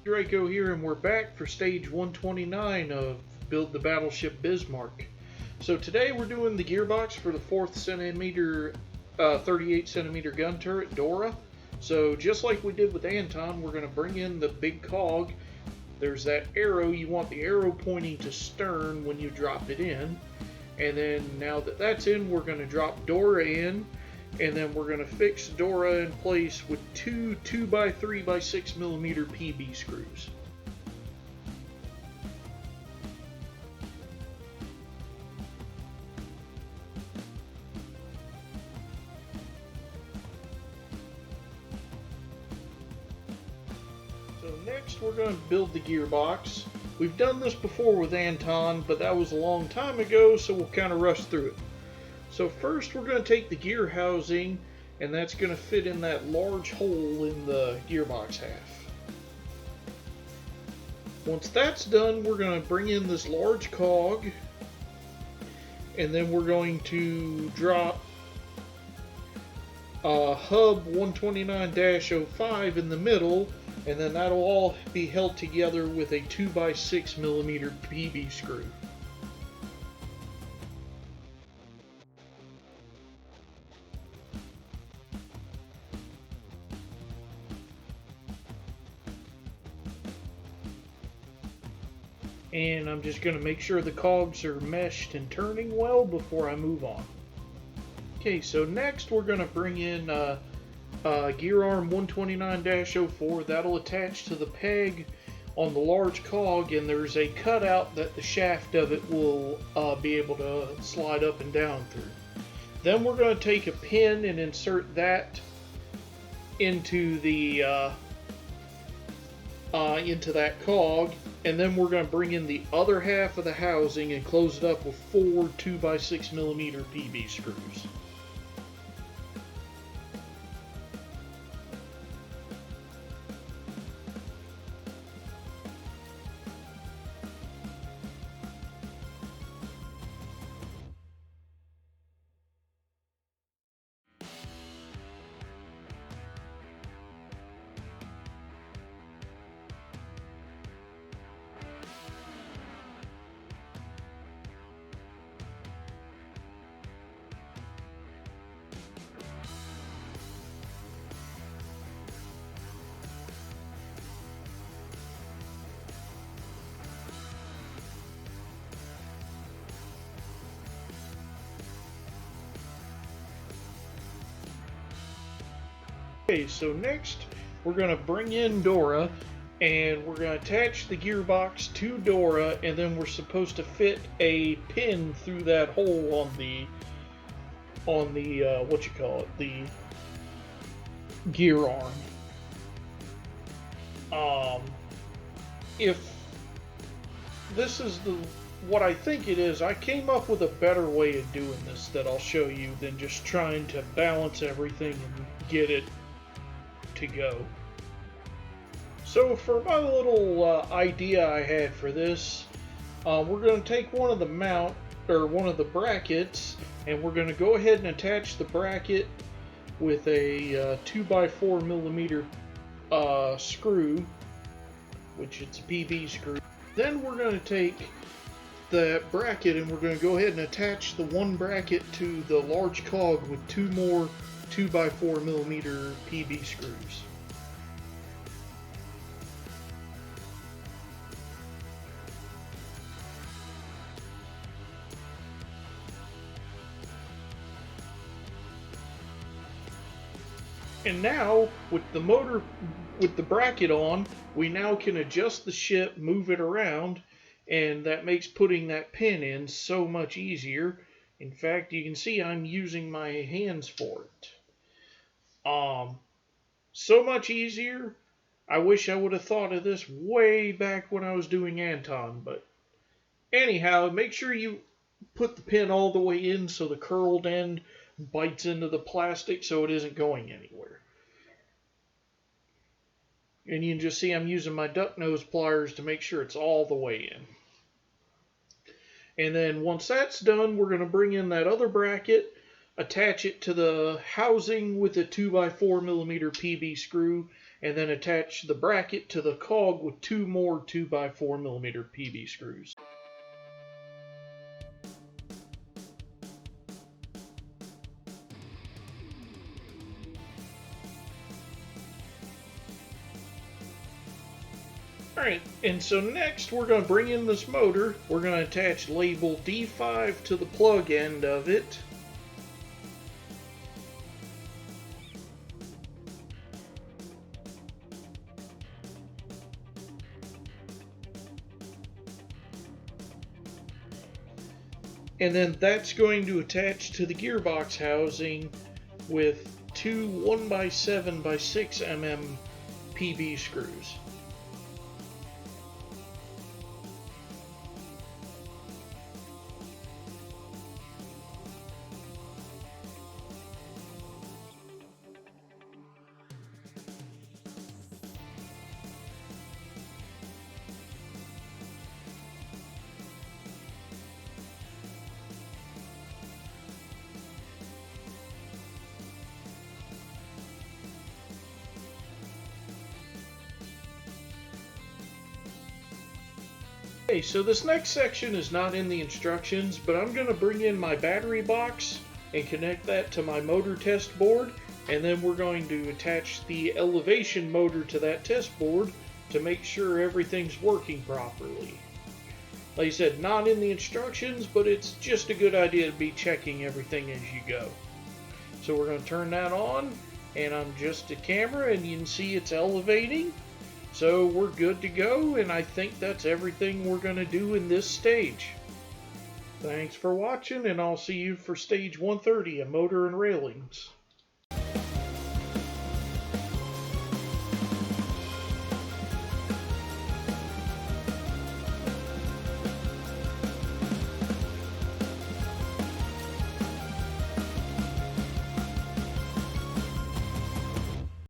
Draco here, and we're back for stage 129 of Build the Battleship Bismarck. So today we're doing the gearbox for the 4th centimeter, 38 centimeter gun turret Dora. So just like we did with Anton, we're going to bring in the big cog. There's that arrow. You want the arrow pointing to stern when you drop it in. And then now that that's in, we're going to drop Dora in. And then we're going to fix Dora in place with two 2x3x6mm PB screws. So next we're going to build the gearbox. We've done this before with Anton, but that was a long time ago, so we'll kind of rush through it. So first we're going to take the gear housing, and that's going to fit in that large hole in the gearbox half. Once that's done, we're going to bring in this large cog, and then we're going to drop hub 129-05 in the middle, and then that'll all be held together with a 2x6mm PB screw. And I'm just going to make sure the cogs are meshed and turning well before I move on. Okay, so next we're going to bring in gear arm 129-04. That'll attach to the peg on the large cog, and there's a cutout that the shaft of it will be able to slide up and down through. Then we're going to take a pin and insert that into the into that cog, and then we're going to bring in the other half of the housing and close it up with 4 2x6mm PB screws. Okay, so next we're going to bring in Dora, and we're going to attach the gearbox to Dora, and then we're supposed to fit a pin through that hole on the what you call it, the gear arm. If this is what I think it is, I came up with a better way of doing this that I'll show you than just trying to balance everything and get it to go. So for my little idea I had for this, we're going to take one of the brackets, and we're going to go ahead and attach the bracket with a 2x4mm screw, which it's a PB screw. Then we're going to take that bracket, and we're going to go ahead and attach the one bracket to the large cog with 2 more 2x4mm PB screws. And now, with the bracket on, we now can adjust the ship, move it around, and that makes putting that pin in so much easier. In fact, you can see I'm using my hands for it. So much easier. I wish I would have thought of this way back when I was doing Anton, but anyhow, make sure you put the pin all the way in so the curled end bites into the plastic so it isn't going anywhere. And you can just see I'm using my duck nose pliers to make sure it's all the way in. And then once that's done, we're going to bring in that other bracket, attach it to the housing with a 2x4mm PB screw, and then attach the bracket to the cog with 2 more 2x4mm PB screws. Alright, and so next we're going to bring in this motor. We're going to attach label D5 to the plug end of it. And then that's going to attach to the gearbox housing with 2 1x7x6mm PB screws. Okay, so this next section is not in the instructions, but I'm going to bring in my battery box and connect that to my motor test board, and then we're going to attach the elevation motor to that test board to make sure everything's working properly. Like I said, not in the instructions, but it's just a good idea to be checking everything as you go. So we're going to turn that on, and I'm just a camera, and you can see it's elevating. So we're good to go, and I think that's everything we're going to do in this stage. Thanks for watching, and I'll see you for stage 130 of Motor and Railings.